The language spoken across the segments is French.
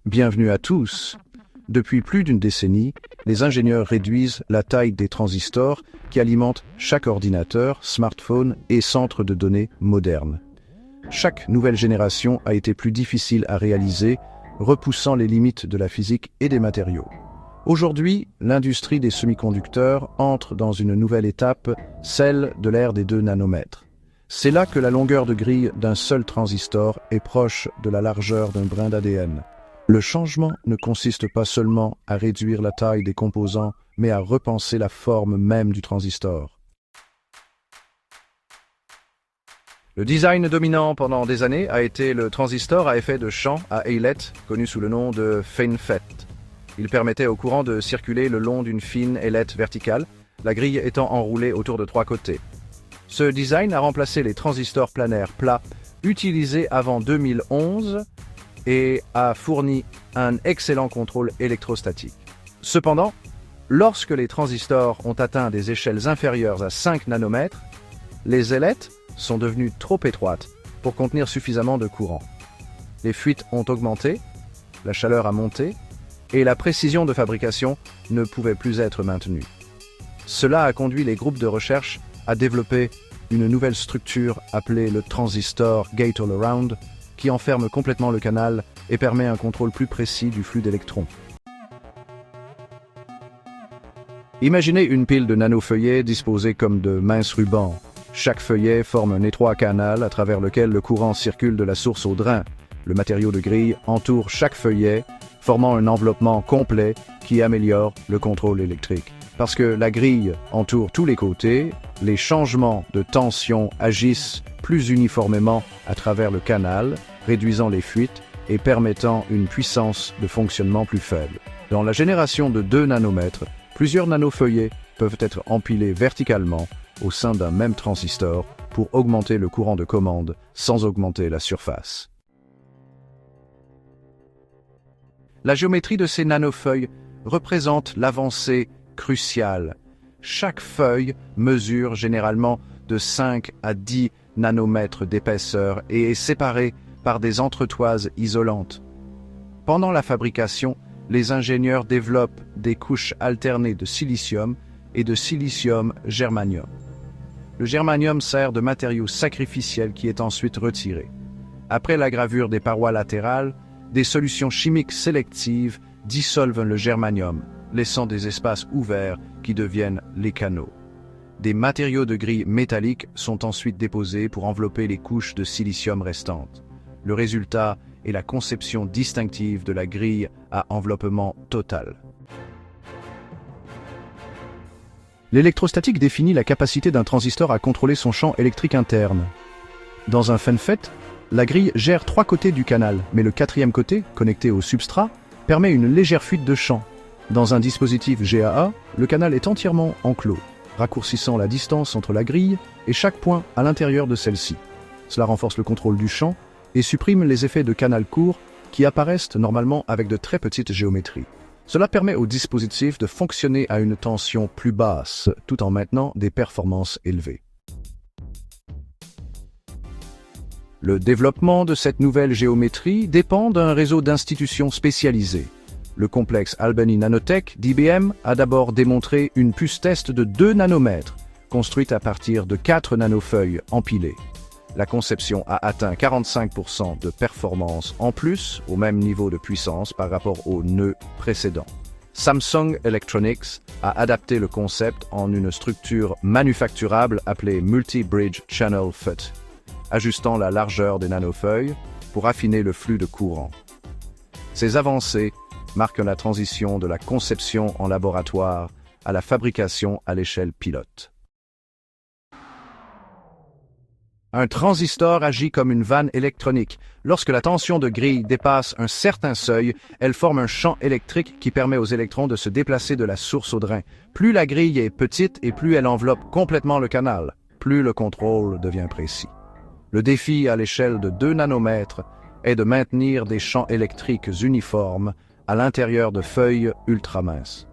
Bienvenue à tous. Depuis plus d'une décennie, les ingénieurs réduisent la taille des transistors qui alimentent chaque ordinateur, smartphone et centre de données moderne. Chaque nouvelle génération a été plus difficile à réaliser, repoussant les limites de la physique et des matériaux. Aujourd'hui, l'industrie des semi-conducteurs entre dans une nouvelle étape, celle de l'ère des 2 nanomètres. C'est là que la longueur de grille d'un seul transistor est proche de la largeur d'un brin d'ADN. Le changement ne consiste pas seulement à réduire la taille des composants, mais à repenser la forme même du transistor. Le design dominant pendant des années a été le transistor à effet de champ à Eyelet, connu sous le nom de FinFET. Il permettait au courant de circuler le long d'une fine ailette verticale, la grille étant enroulée autour de 3 côtés. Ce design a remplacé les transistors planaires plats utilisés avant 2011 et a fourni un excellent contrôle électrostatique. Cependant, lorsque les transistors ont atteint des échelles inférieures à 5 nanomètres, les ailettes sont devenues trop étroites pour contenir suffisamment de courant. Les fuites ont augmenté, la chaleur a monté, et la précision de fabrication ne pouvait plus être maintenue. Cela a conduit les groupes de recherche à développer une nouvelle structure appelée le transistor Gate-All-Around, qui enferme complètement le canal et permet un contrôle plus précis du flux d'électrons. Imaginez une pile de nanofeuillets disposés comme de minces rubans. Chaque feuillet forme un étroit canal à travers lequel le courant circule de la source au drain. Le matériau de grille entoure chaque feuillet, formant un enveloppement complet qui améliore le contrôle électrique. Parce que la grille entoure tous les côtés, les changements de tension agissent plus uniformément à travers le canal, réduisant les fuites et permettant une puissance de fonctionnement plus faible. Dans la génération de 2 nanomètres, plusieurs nanofeuillets peuvent être empilés verticalement au sein d'un même transistor pour augmenter le courant de commande sans augmenter la surface. La géométrie de ces nanofeuilles représente l'avancée cruciale. Chaque feuille mesure généralement de 5 à 10 nanomètres d'épaisseur et est séparée par des entretoises isolantes. Pendant la fabrication, les ingénieurs développent des couches alternées de silicium et de silicium-germanium. Le germanium sert de matériau sacrificiel qui est ensuite retiré. Après la gravure des parois latérales, des solutions chimiques sélectives dissolvent le germanium, laissant des espaces ouverts qui deviennent les canaux. Des matériaux de grille métalliques sont ensuite déposés pour envelopper les couches de silicium restantes. Le résultat est la conception distinctive de la grille à enveloppement total. L'électrostatique définit la capacité d'un transistor à contrôler son champ électrique interne. Dans un FinFET, la grille gère 3 côtés du canal, mais le 4e côté, connecté au substrat, permet une légère fuite de champ. Dans un dispositif GAA, le canal est entièrement enclos, raccourcissant la distance entre la grille et chaque point à l'intérieur de celle-ci. Cela renforce le contrôle du champ et supprime les effets de canal court qui apparaissent normalement avec de très petites géométries. Cela permet au dispositif de fonctionner à une tension plus basse, tout en maintenant des performances élevées. Le développement de cette nouvelle géométrie dépend d'un réseau d'institutions spécialisées. Le complexe Albany Nanotech d'IBM a d'abord démontré une puce test de 2 nanomètres, construite à partir de 4 nanofeuilles empilées. La conception a atteint 45% de performance en plus, au même niveau de puissance par rapport au nœud précédent. Samsung Electronics a adapté le concept en une structure manufacturable appelée Multi-Bridge Channel FET, ajustant la largeur des nanofeuilles pour affiner le flux de courant. Ces avancées marquent la transition de la conception en laboratoire à la fabrication à l'échelle pilote. Un transistor agit comme une vanne électronique. Lorsque la tension de grille dépasse un certain seuil, elle forme un champ électrique qui permet aux électrons de se déplacer de la source au drain. Plus la grille est petite et plus elle enveloppe complètement le canal, plus le contrôle devient précis. Le défi à l'échelle de 2 nanomètres est de maintenir des champs électriques uniformes à l'intérieur de feuilles ultra minces.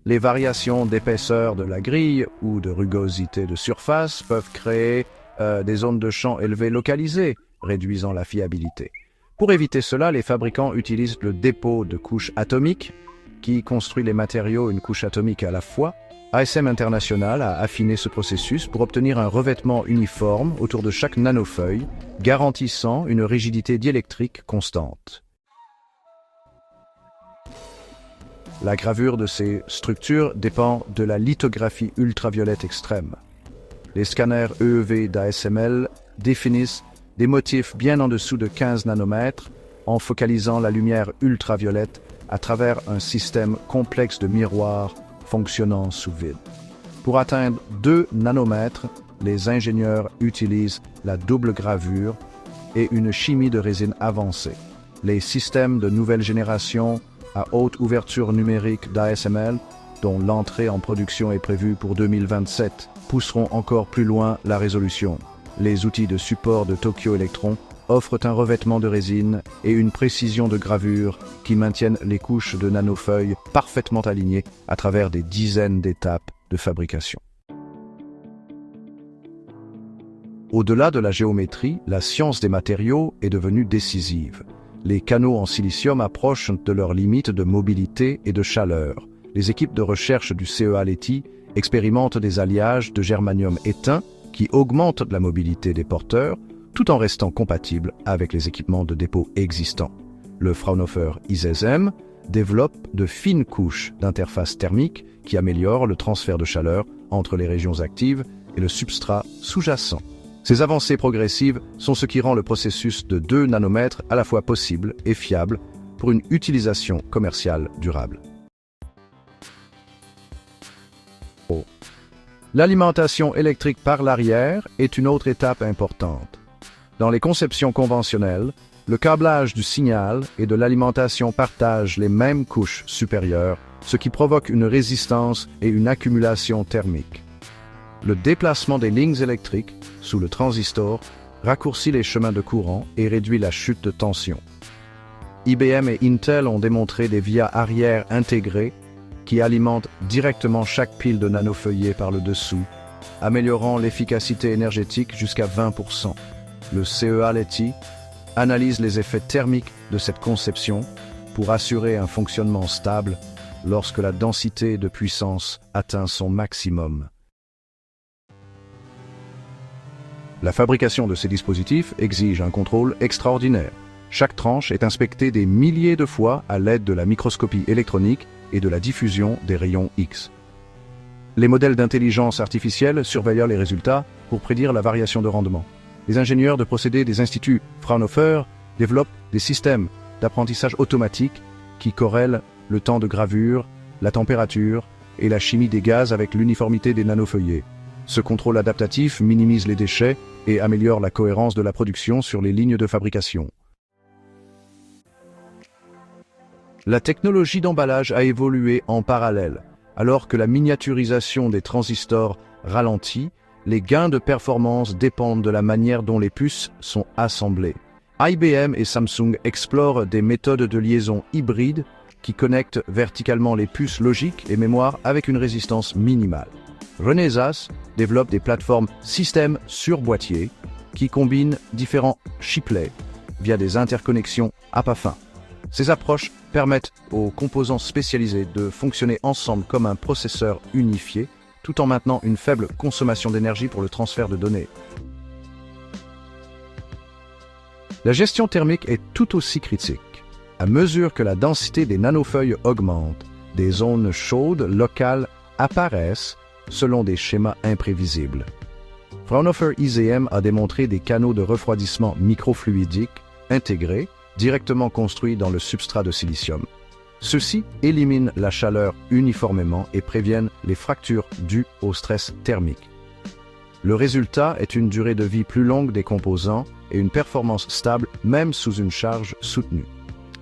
Les variations d'épaisseur de la grille ou de rugosité de surface peuvent créer des zones de champ élevées localisées, réduisant la fiabilité. Pour éviter cela, les fabricants utilisent le dépôt de couches atomiques, qui construit les matériaux une couche atomique à la fois. ASM International a affiné ce processus pour obtenir un revêtement uniforme autour de chaque nanofeuille, garantissant une rigidité diélectrique constante. La gravure de ces structures dépend de la lithographie ultraviolette extrême. Les scanners EEV d'ASML définissent des motifs bien en dessous de 15 nanomètres en focalisant la lumière ultraviolette à travers un système complexe de miroirs fonctionnant sous vide. Pour atteindre 2 nanomètres, les ingénieurs utilisent la double gravure et une chimie de résine avancée. Les systèmes de nouvelle génération à haute ouverture numérique d'ASML, dont l'entrée en production est prévue pour 2027, pousseront encore plus loin la résolution. Les outils de support de Tokyo Electron offrent un revêtement de résine et une précision de gravure qui maintiennent les couches de nanofeuilles parfaitement alignées à travers des dizaines d'étapes de fabrication. Au-delà de la géométrie, la science des matériaux est devenue décisive. Les canaux en silicium approchent de leurs limites de mobilité et de chaleur. Les équipes de recherche du CEA-Leti expérimentent des alliages de germanium éteint qui augmentent la mobilité des porteurs tout en restant compatibles avec les équipements de dépôt existants. Le Fraunhofer ISESM développe de fines couches d'interface thermique qui améliorent le transfert de chaleur entre les régions actives et le substrat sous-jacent. Ces avancées progressives sont ce qui rend le processus de 2 nanomètres à la fois possible et fiable pour une utilisation commerciale durable. L'alimentation électrique par l'arrière est une autre étape importante. Dans les conceptions conventionnelles, le câblage du signal et de l'alimentation partagent les mêmes couches supérieures, ce qui provoque une résistance et une accumulation thermique. Le déplacement des lignes électriques sous le transistor raccourcit les chemins de courant et réduit la chute de tension. IBM et Intel ont démontré des vias arrière intégrées qui alimentent directement chaque pile de nanofeuillets par le dessous, améliorant l'efficacité énergétique jusqu'à 20%. Le CEA-Leti analyse les effets thermiques de cette conception pour assurer un fonctionnement stable lorsque la densité de puissance atteint son maximum. La fabrication de ces dispositifs exige un contrôle extraordinaire. Chaque tranche est inspectée des milliers de fois à l'aide de la microscopie électronique et de la diffusion des rayons X. Les modèles d'intelligence artificielle surveillent les résultats pour prédire la variation de rendement. Les ingénieurs de procédés des instituts Fraunhofer développent des systèmes d'apprentissage automatique qui corrèlent le temps de gravure, la température et la chimie des gaz avec l'uniformité des nanofeuillets. Ce contrôle adaptatif minimise les déchets et améliore la cohérence de la production sur les lignes de fabrication. La technologie d'emballage a évolué en parallèle. Alors que la miniaturisation des transistors ralentit, les gains de performance dépendent de la manière dont les puces sont assemblées. IBM et Samsung explorent des méthodes de liaison hybrides qui connectent verticalement les puces logiques et mémoire avec une résistance minimale. Renesas développe des plateformes système sur boîtier qui combinent différents chiplets via des interconnexions à pas fin. Ces approches permettent aux composants spécialisés de fonctionner ensemble comme un processeur unifié, tout en maintenant une faible consommation d'énergie pour le transfert de données. La gestion thermique est tout aussi critique. À mesure que la densité des nanofeuilles augmente, des zones chaudes locales apparaissent selon des schémas imprévisibles. Fraunhofer ISEM a démontré des canaux de refroidissement microfluidiques intégrés, directement construits dans le substrat de silicium. Ceux-ci éliminent la chaleur uniformément et préviennent les fractures dues au stress thermique. Le résultat est une durée de vie plus longue des composants et une performance stable même sous une charge soutenue.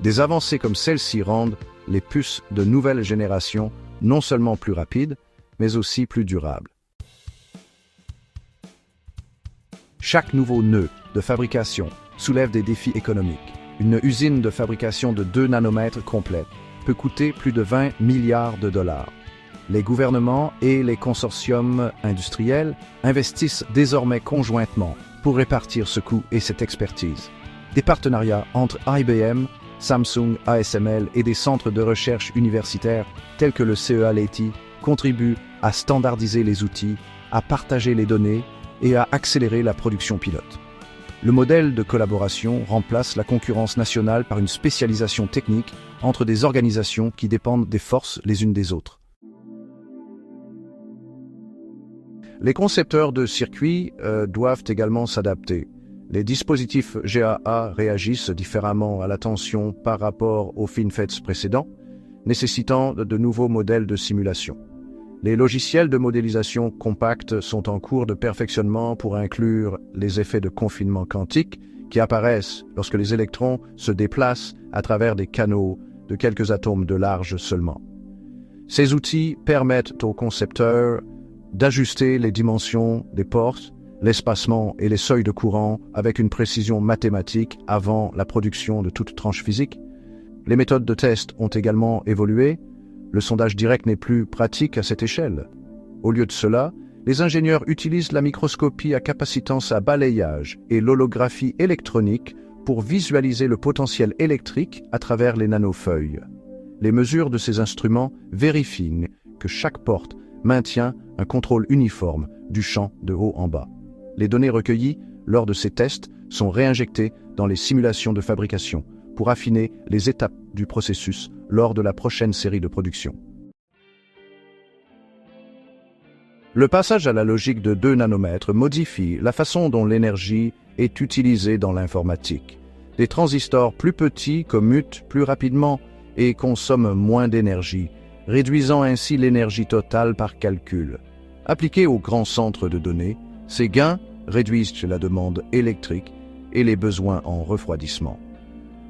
Des avancées comme celle-ci rendent les puces de nouvelle génération non seulement plus rapides, mais aussi plus durables. Chaque nouveau nœud de fabrication soulève des défis économiques. Une usine de fabrication de 2 nanomètres complète peut coûter plus de 20 milliards de dollars. Les gouvernements et les consortiums industriels investissent désormais conjointement pour répartir ce coût et cette expertise. Des partenariats entre IBM, Samsung, ASML et des centres de recherche universitaires tels que le CEA Leti contribuent à standardiser les outils, à partager les données et à accélérer la production pilote. Le modèle de collaboration remplace la concurrence nationale par une spécialisation technique entre des organisations qui dépendent des forces les unes des autres. Les concepteurs de circuits doivent également s'adapter. Les dispositifs GAA réagissent différemment à la tension par rapport aux FinFETs précédents, nécessitant de nouveaux modèles de simulation. Les logiciels de modélisation compacts sont en cours de perfectionnement pour inclure les effets de confinement quantique qui apparaissent lorsque les électrons se déplacent à travers des canaux de quelques atomes de large seulement. Ces outils permettent aux concepteurs d'ajuster les dimensions des portes, l'espacement et les seuils de courant avec une précision mathématique avant la production de toute tranche physique. Les méthodes de test ont également évolué. Le sondage direct n'est plus pratique à cette échelle. Au lieu de cela, les ingénieurs utilisent la microscopie à capacitance à balayage et l'holographie électronique pour visualiser le potentiel électrique à travers les nanofeuilles. Les mesures de ces instruments vérifient que chaque porte maintient un contrôle uniforme du champ de haut en bas. Les données recueillies lors de ces tests sont réinjectées dans les simulations de fabrication pour affiner les étapes du processus lors de la prochaine série de production. Le passage à la logique de 2 nanomètres modifie la façon dont l'énergie est utilisée dans l'informatique. Des transistors plus petits commutent plus rapidement et consomment moins d'énergie, réduisant ainsi l'énergie totale par calcul. Appliqués aux grands centres de données, ces gains réduisent la demande électrique et les besoins en refroidissement.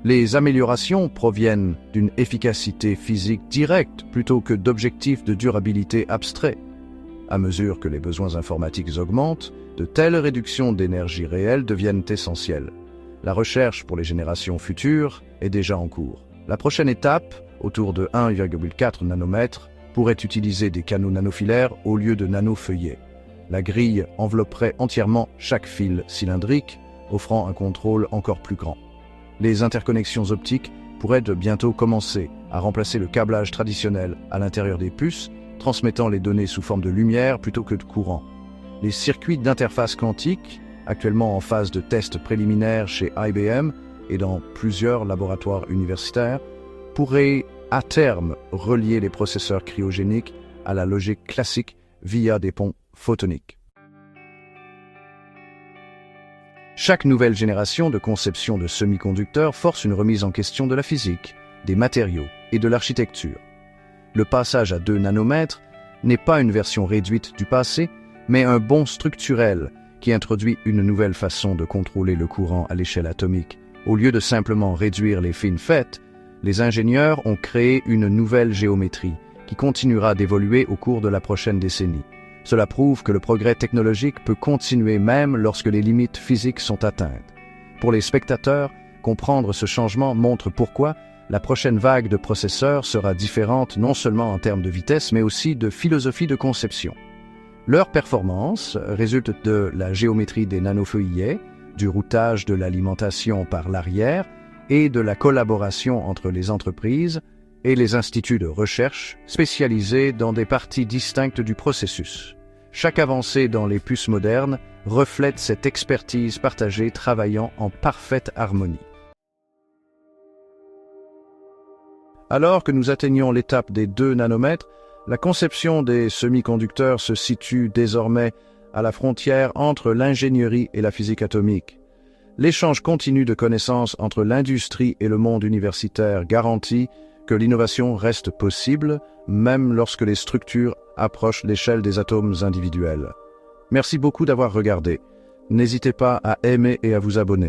Les améliorations proviennent d'une efficacité physique directe plutôt que d'objectifs de durabilité abstraits. À mesure que les besoins informatiques augmentent, de telles réductions d'énergie réelle deviennent essentielles. La recherche pour les générations futures est déjà en cours. La prochaine étape, autour de 1,4 nanomètres, pourrait utiliser des canaux nanofilaires au lieu de nanofeuillets. La grille envelopperait entièrement chaque fil cylindrique, offrant un contrôle encore plus grand. Les interconnexions optiques pourraient bientôt commencer à remplacer le câblage traditionnel à l'intérieur des puces, transmettant les données sous forme de lumière plutôt que de courant. Les circuits d'interface quantique, actuellement en phase de test préliminaire chez IBM et dans plusieurs laboratoires universitaires, pourraient à terme relier les processeurs cryogéniques à la logique classique via des ponts photoniques. Chaque nouvelle génération de conception de semi-conducteurs force une remise en question de la physique, des matériaux et de l'architecture. Le passage à 2 nanomètres n'est pas une version réduite du passé, mais un bond structurel qui introduit une nouvelle façon de contrôler le courant à l'échelle atomique. Au lieu de simplement réduire les FinFET, les ingénieurs ont créé une nouvelle géométrie qui continuera d'évoluer au cours de la prochaine décennie. Cela prouve que le progrès technologique peut continuer même lorsque les limites physiques sont atteintes. Pour les spectateurs, comprendre ce changement montre pourquoi la prochaine vague de processeurs sera différente non seulement en termes de vitesse, mais aussi de philosophie de conception. Leur performance résulte de la géométrie des nanofeuillets, du routage de l'alimentation par l'arrière et de la collaboration entre les entreprises et les instituts de recherche spécialisés dans des parties distinctes du processus. Chaque avancée dans les puces modernes reflète cette expertise partagée travaillant en parfaite harmonie. Alors que nous atteignons l'étape des 2 nanomètres, la conception des semi-conducteurs se situe désormais à la frontière entre l'ingénierie et la physique atomique. L'échange continu de connaissances entre l'industrie et le monde universitaire garantit que l'innovation reste possible, même lorsque les structures approchent l'échelle des atomes individuels. Merci beaucoup d'avoir regardé. N'hésitez pas à aimer et à vous abonner.